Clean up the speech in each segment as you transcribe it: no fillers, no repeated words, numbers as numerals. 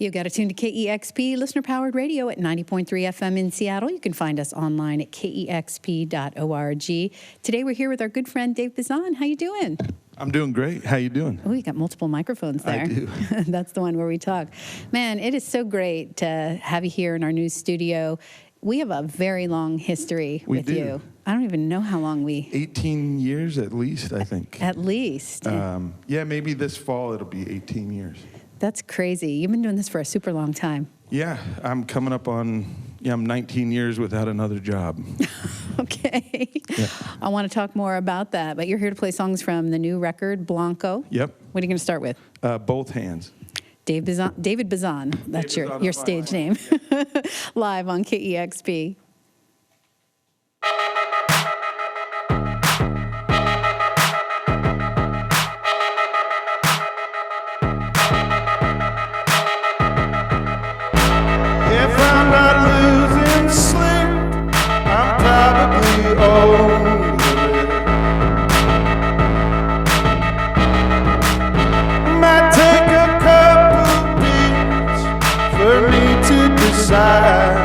You've got to tune to KEXP, listener-powered radio at 90.3 FM in Seattle. You can find us online at KEXP.org. Today we're here with our good friend Dave Bazan. How you doing? I'm doing great. How you doing? Oh, you got multiple microphones there. I do. That's the one where we talk. Man, it is so great to have you here in our new studio. We have a very long history with you. I don't even know how long 18 years at least, I think. At least. Yeah, maybe this fall it'll be 18 years. That's crazy. You've been doing this for a super long time. Yeah, I'm coming up on, I'm 19 years without another job. Okay. Yeah. I want to talk more about that, but you're here to play songs from the new record, Blanco. Yep. What are you going to start with? Both hands. David Bazan. That's your stage name. Live on KEXP. If I'm not losing sleep, I'm probably over it. Might take a couple beats for me to decide.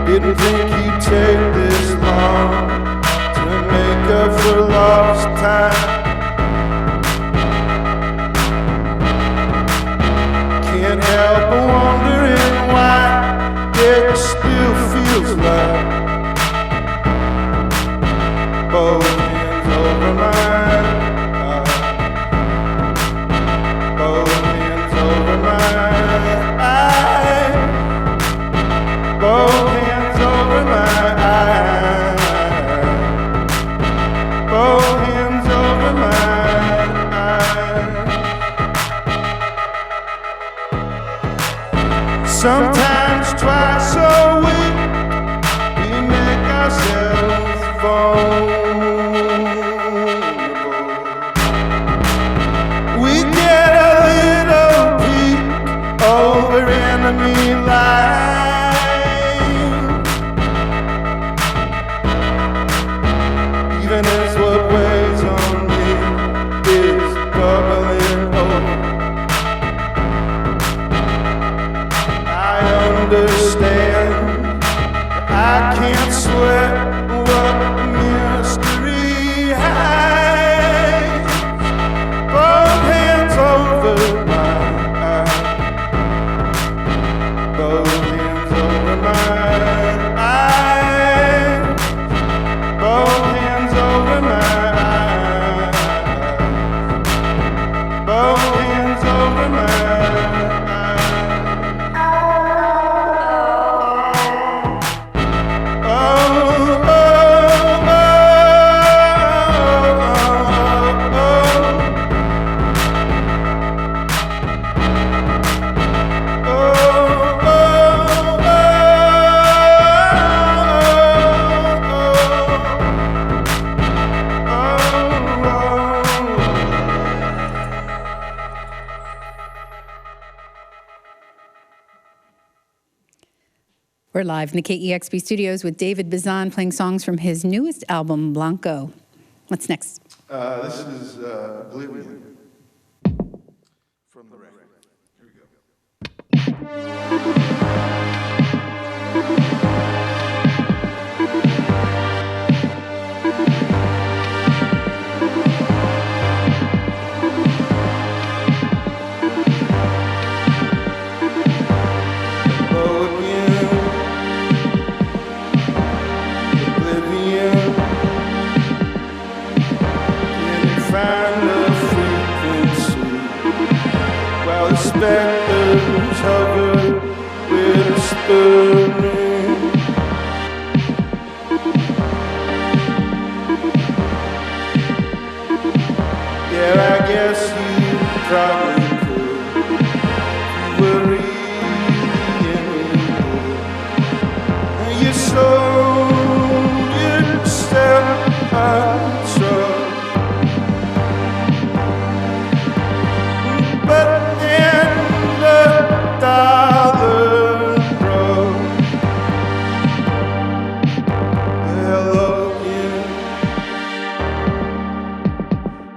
Didn't think you'd take this long to make up for lost time. Can't help but wondering why it still feels like both hands over mine, both hands over mine, both hands over mine, both hands over mine. Sometimes twice a week we make ourselves vulnerable. We get a little peek over enemy lines, even as what weighs on me is bubbling over. Understand, I can't sweat what mystery hides. Both hands over my eyes, both hands over my eyes, both hands over my eyes, both hands over my eyes. We're live in the KEXP studios with David Bazan playing songs from his newest album, Blanco. What's next? This is Oblivion from the record. Here we go. Specters hover, whispering. Yeah, I guess you probably could worry anymore. You sold yourself out short. But then the dollar broke. Hello again,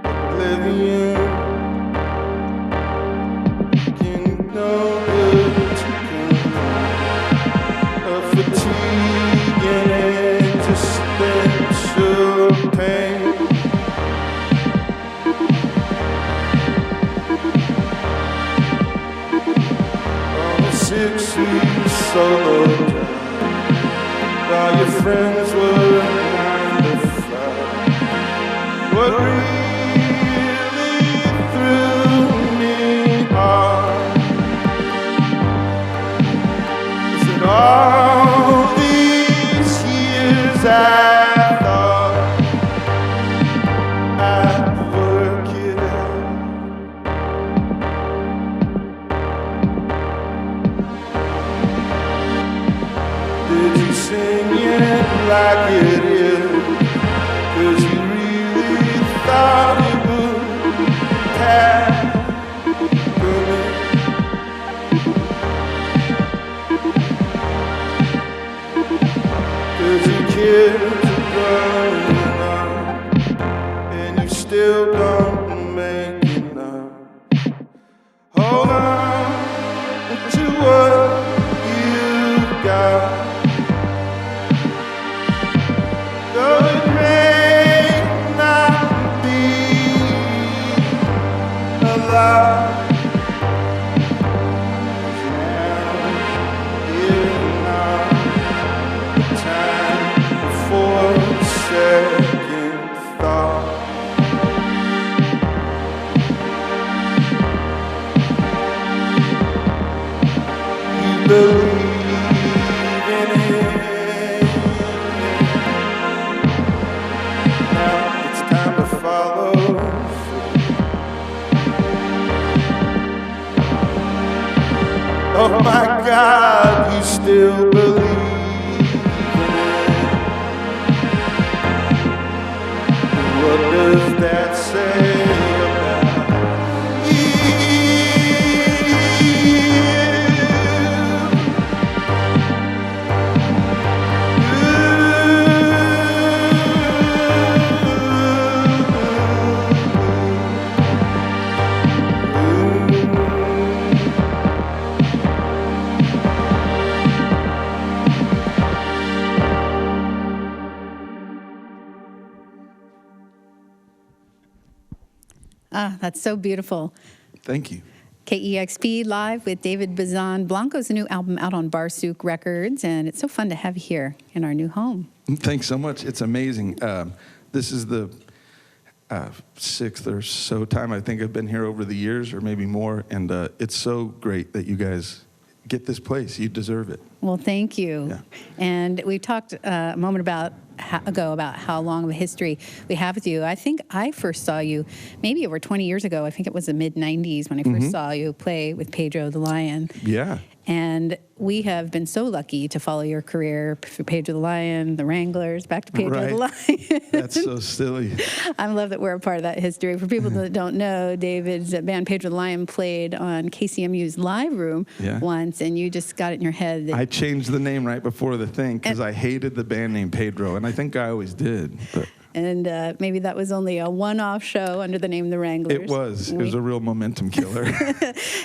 Oblivion. took sweet solo time. While your friends were 9 to 5. What really threw me off is that all these years I thought I'd work it out. Did you sing it like it is? 'Cause you really thought it would tackle me. 'Cause your kids are growing up and you still don't make enough. Hold on to what you got. Though it may not be a lot, now is not the time for second thought. You believe in it. Now it's time to follow through. Oh my God, you still believe in it. What does that say about you? Ah, that's so beautiful. Thank you. KEXP Live with David Bazan. Blanco's new album out on Barsook Records, and it's so fun to have you here in our new home. Thanks so much. It's amazing. This is the 6th or so time I think I've been here over the years, or maybe more, and it's so great that you guys get this place. You deserve it. Well, thank you. Yeah. And we talked a moment ago about how long of a history we have with you. I think I first saw you maybe over 20 years ago. I think it was the mid-'90s when I first saw you play with Pedro the Lion. Yeah. And we have been so lucky to follow your career through Pedro the Lion, the Wranglers, back to Pedro the Lion. That's so silly. I love that we're a part of that history. For people that don't know, David's band Pedro the Lion played on KCMU's Live Room once, and you just got it in your head. That I changed the name right before the thing because I hated the band name Pedro, and I think I always did. But. And maybe that was only a one-off show under the name The Wranglers. It was. It was a real momentum killer.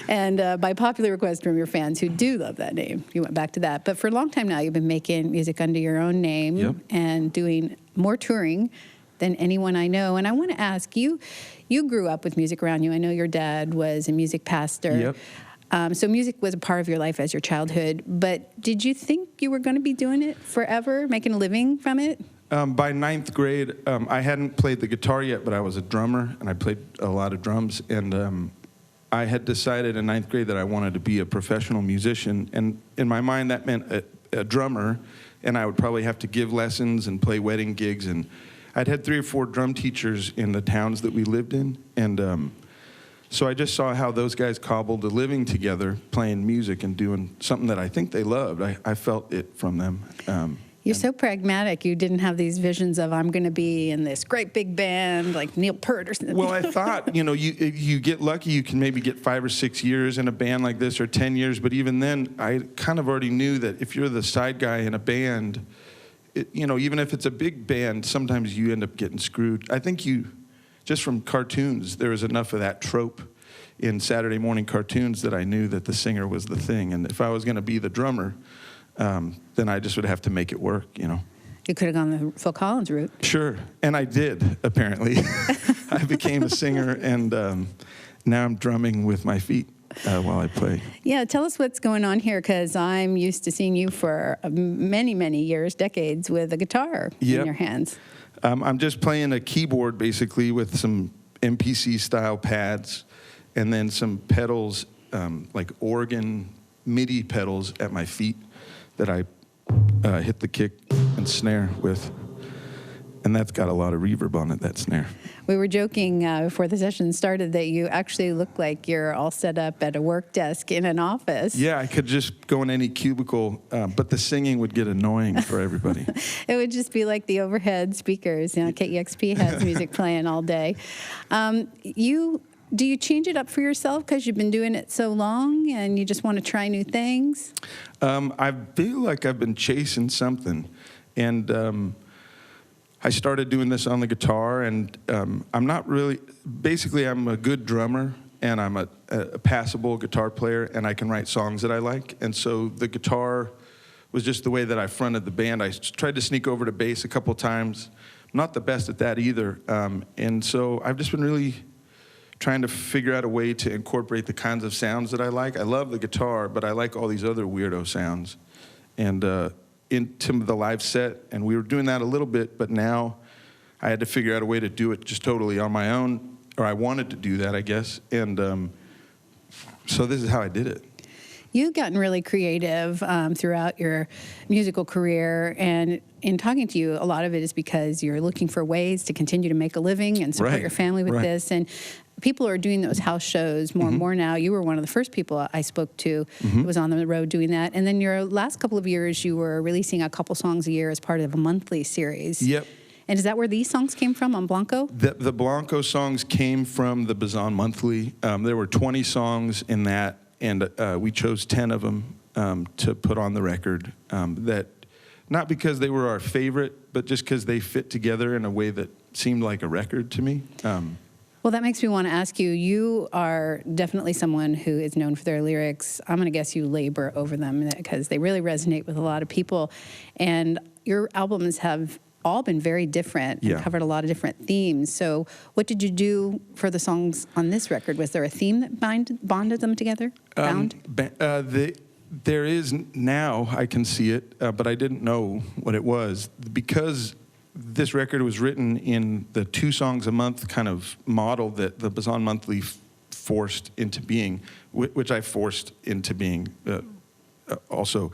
And by popular request from your fans who do love that name, you went back to that. But for a long time now, you've been making music under your own name and doing more touring than anyone I know. And I want to ask you, you grew up with music around you. I know your dad was a music pastor. Yep. So music was a part of your life as your childhood. But did you think you were going to be doing it forever, making a living from it? By 9th grade, I hadn't played the guitar yet, but I was a drummer, and I played a lot of drums. And I had decided in 9th grade that I wanted to be a professional musician. And in my mind, that meant a drummer, and I would probably have to give lessons and play wedding gigs. And I'd had 3 or 4 drum teachers in the towns that we lived in. And so I just saw how those guys cobbled a living together, playing music and doing something that I think they loved. I felt it from them. You're so pragmatic. You didn't have these visions of, I'm going to be in this great big band like Neil Peart or something. Well, I thought, you get lucky, you can maybe get 5 or 6 years in a band like this, or 10 years. But even then, I kind of already knew that if you're the side guy in a band, even if it's a big band, sometimes you end up getting screwed. I think just from cartoons, there was enough of that trope in Saturday morning cartoons that I knew that the singer was the thing. And if I was going to be the drummer, then I just would have to make it work, You could have gone the Phil Collins route. Sure, and I did, apparently. I became a singer, and now I'm drumming with my feet. while I play. Yeah, tell us what's going on here, because I'm used to seeing you for many, many years, decades, with a guitar in your hands. I'm just playing a keyboard, basically, with some MPC-style pads, and then some pedals, like organ MIDI pedals at my feet that I hit the kick and snare with. And that's got a lot of reverb on it, that snare. We were joking before the session started that you actually look like you're all set up at a work desk in an office. Yeah, I could just go in any cubicle, but the singing would get annoying for everybody. It would just be like the overhead speakers. You know, KEXP has music playing all day. Do you change it up for yourself because you've been doing it so long and you just want to try new things? I feel like I've been chasing something. And I started doing this on the guitar, and I'm not really, basically I'm a good drummer, and I'm a passable guitar player, and I can write songs that I like. And so the guitar was just the way that I fronted the band. I tried to sneak over to bass a couple times. I'm not the best at that either. And so I've just been really trying to figure out a way to incorporate the kinds of sounds that I like. I love the guitar, but I like all these other weirdo sounds. And into the live set, and we were doing that a little bit, but now I had to figure out a way to do it just totally on my own, or I wanted to do that, I guess, and so this is how I did it. You've gotten really creative throughout your musical career, and in talking to you, a lot of it is because you're looking for ways to continue to make a living and support your family with this, and people are doing those house shows more and more now. You were one of the first people I spoke to who was on the road doing that. And then your last couple of years, you were releasing a couple songs a year as part of a monthly series. Yep. And is that where these songs came from on Blanco? The Blanco songs came from the Bazan monthly. There were 20 songs in that, and we chose 10 of them to put on the record. That not because they were our favorite, but just because they fit together in a way that seemed like a record to me. Well, that makes me want to ask you, you are definitely someone who is known for their lyrics. I'm going to guess you labor over them because they really resonate with a lot of people. And your albums have all been very different and covered a lot of different themes. So what did you do for the songs on this record? Was there a theme that bonded them together? There is now, I can see it, but I didn't know what it was. Because this record was written in the 2 songs a month kind of model that the Bazan Monthly forced into being, which I forced into being also.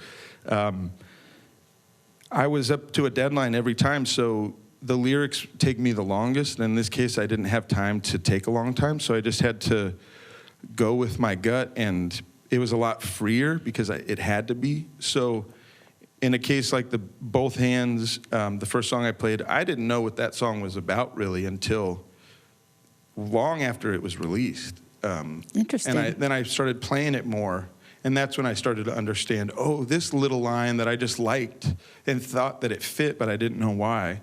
I was up to a deadline every time, so the lyrics take me the longest. In this case, I didn't have time to take a long time, so I just had to go with my gut, and it was a lot freer because it had to be. So in a case like the Both Hands, the first song I played, I didn't know what that song was about really until long after it was released. Interesting. And then I started playing it more, and that's when I started to understand, oh, this little line that I just liked and thought that it fit, but I didn't know why,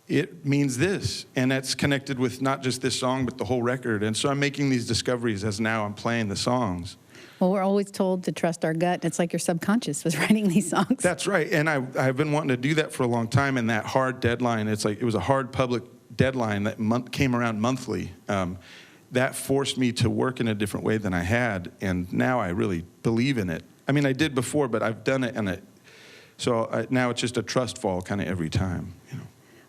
it means this, and that's connected with not just this song, but the whole record. And so I'm making these discoveries as now I'm playing the songs. Well, we're always told to trust our gut. It's like your subconscious was writing these songs. That's right, and I've been wanting to do that for a long time, and that hard deadline, it's like it was a hard public deadline that came around monthly. That forced me to work in a different way than I had, and now I really believe in it. I mean, I did before, but I've done it, and now it's just a trust fall kind of every time, you know.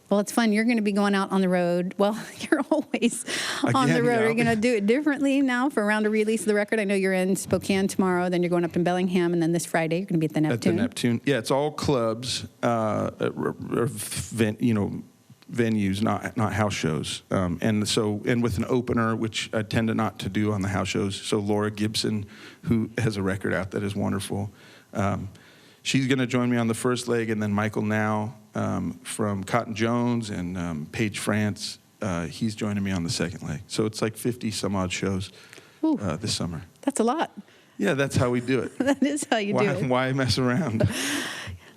Well, it's fun. You're going to be going out on the road. Well, you're always on the road. Are you going to do it differently now for around a release of the record? I know you're in Spokane tomorrow, then you're going up to Bellingham, and then this Friday you're going to be at the Neptune. At the Neptune. Yeah, it's all clubs, venues, not house shows. And with an opener, which I tend to not to do on the house shows. So Laura Gibson, who has a record out that is wonderful, she's going to join me on the first leg, and then Michael Now from Cotton Jones and Paige France, he's joining me on the second leg. So it's like 50 some odd shows this summer. That's a lot. Yeah, that's how we do it. That is how you do it. Why mess around?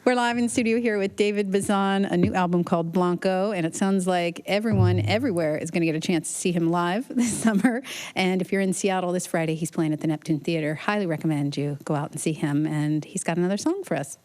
We're live in studio here with David Bazan, a new album called Blanco, and it sounds like everyone everywhere is going to get a chance to see him live this summer. And if you're in Seattle this Friday, he's playing at the Neptune Theater. Highly recommend you go out and see him, and he's got another song for us.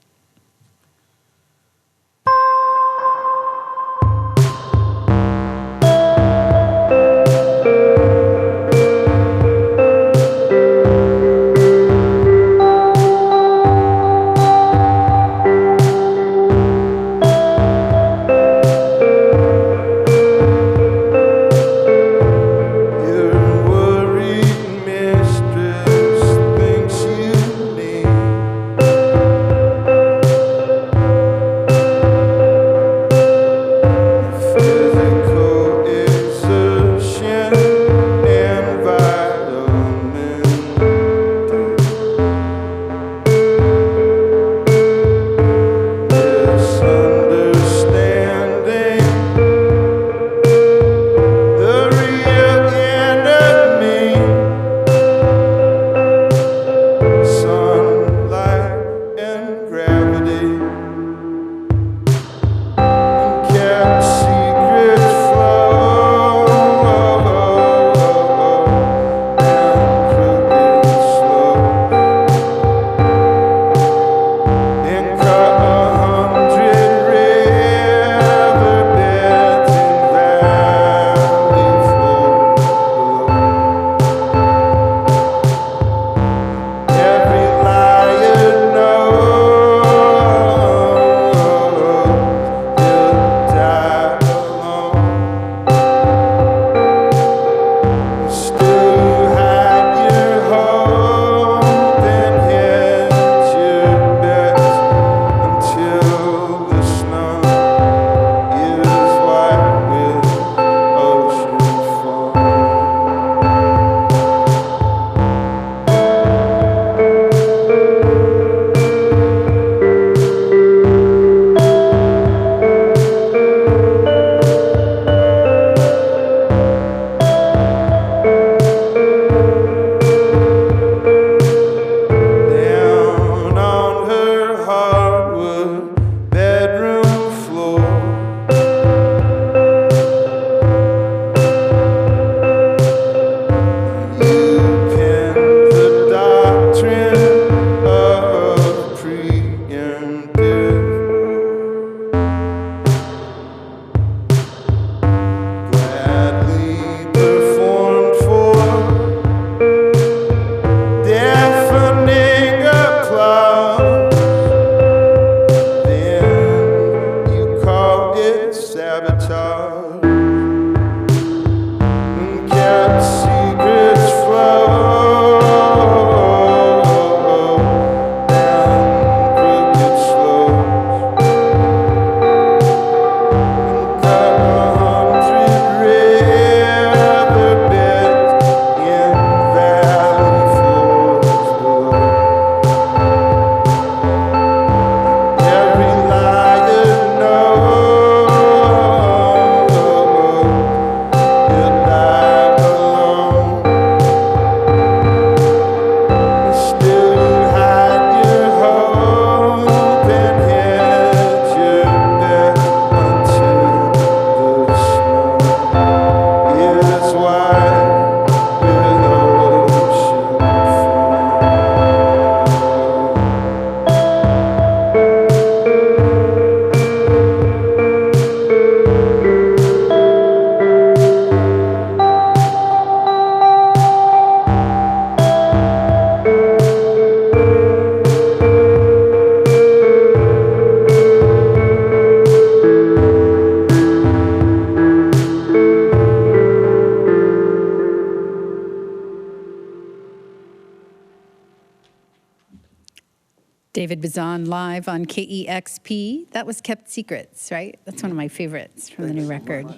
David Bazan live on KEXP. That was Kept Secrets, right? That's one of my favorites from the new record.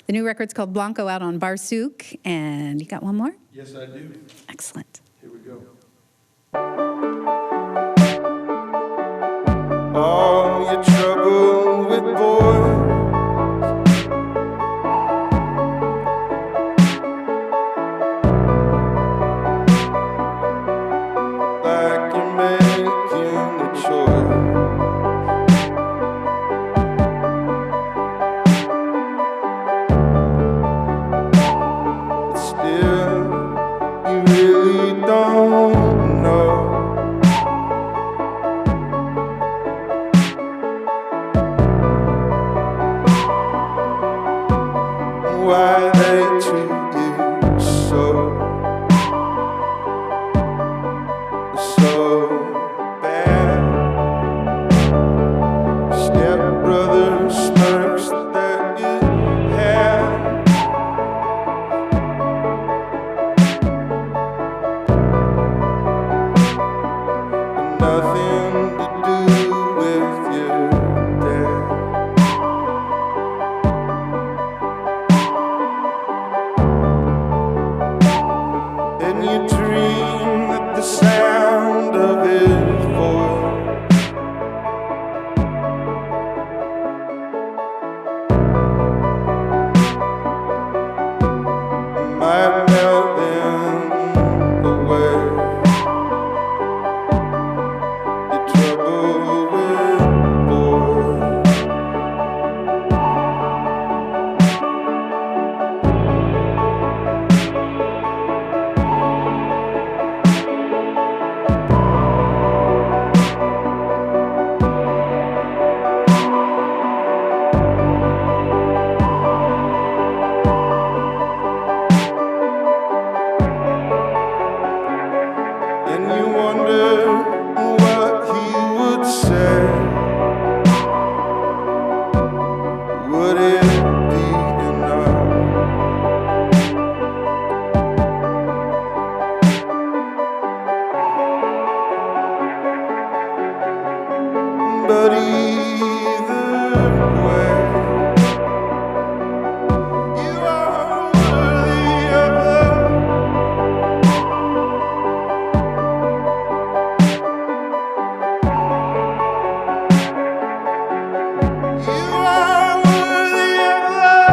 The new record's called Blanco, out on Barsuk. And you got one more? Yes, I do. Excellent. Here we go. All your trouble with boys, like you're making a choice. But still, you really don't know why they treat you so bad. Stepbrother smirks that you had. Nothing to do with your dad. And you dream that the sound of his voice might melt them away. Your trouble with boys. And you wonder what he would say. Would it be enough? But either way, you are worthy of love. You are worthy of love.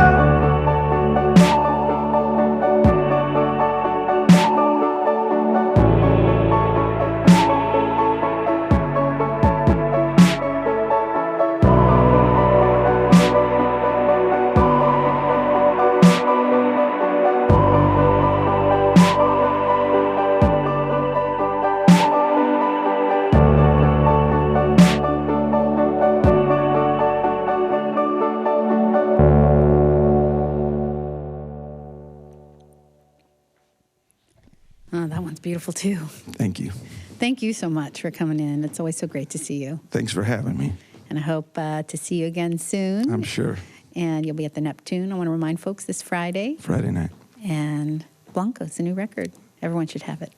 Oh, that one's beautiful too. Thank you. Thank you so much for coming in. It's always so great to see you. Thanks for having me. And I hope to see you again soon. I'm sure. And you'll be at the Neptune. I want to remind folks this Friday. Friday night. And Blanco's a new record. Everyone should have it.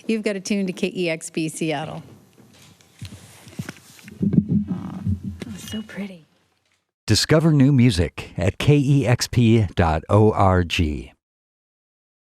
You've got to tune to KEXP Seattle. Oh, that was so pretty. Discover new music at kexp.org.